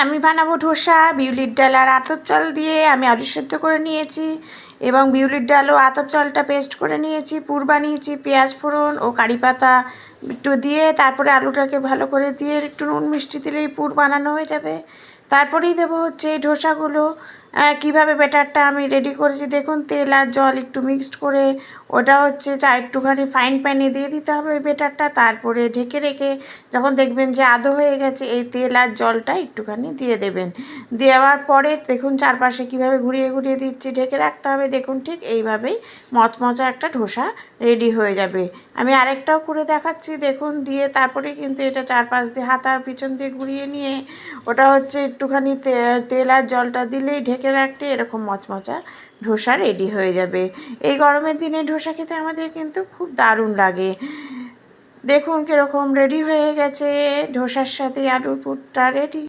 আমি বানাবো ধোসা। বিউলির ডাল আর আতপ চাল দিয়ে আমি আলু সেদ্ধ করে নিয়েছি এবং বিউলির ডাল ও আতপ চালটা পেস্ট করে নিয়েছি, পুর বানিয়েছি, পেঁয়াজ ফোড়ন ও কারি পাতা একটু দিয়ে তারপরে আলুটাকে ভালো করে দিয়ে একটু নুন মিষ্টি দিলেই পুর বানানো হয়ে যাবে। তারপরেই দেবো হচ্ছে এই ধোসাগুলো। কীভাবে ব্যাটারটা আমি রেডি করেছি দেখুন, তেল আর জল একটু মিক্সড করে ওটা হচ্ছে একটুখানি ফাইন প্যানে দিয়ে দিতে হবে ওই ব্যাটারটা। তারপরে ঢেকে রেখে যখন দেখবেন যে আধো হয়ে গেছে এই তেল আর জলটা একটুখানি দিয়ে দেবেন। দেওয়ার পরে দেখুন চারপাশে কীভাবে ঘুরিয়ে ঘুরিয়ে দিচ্ছি, ঢেকে রাখতে হবে। দেখুন ঠিক এইভাবেই মচমচা একটা ধোসা রেডি হয়ে যাবে। আমি আরেকটাও করে দেখাচ্ছি দেখুন, দিয়ে তারপরে কিন্তু এটা চারপাশ দিয়ে হাতার পিছন দিয়ে ঘুরিয়ে নিয়ে ওটা হচ্ছে একটুখানি তেল আর জলটা দিলেই ঢেকে রাখলে এরকম মচমচা ধোসা রেডি হয়ে যাবে। এই গরমের দিনে ধোসা খেতে আমাদের কিন্তু খুব দারুণ লাগে। দেখুন কীরকম রেডি হয়ে গেছে, ধোসার সাথে আলুর পুরটা রেডি।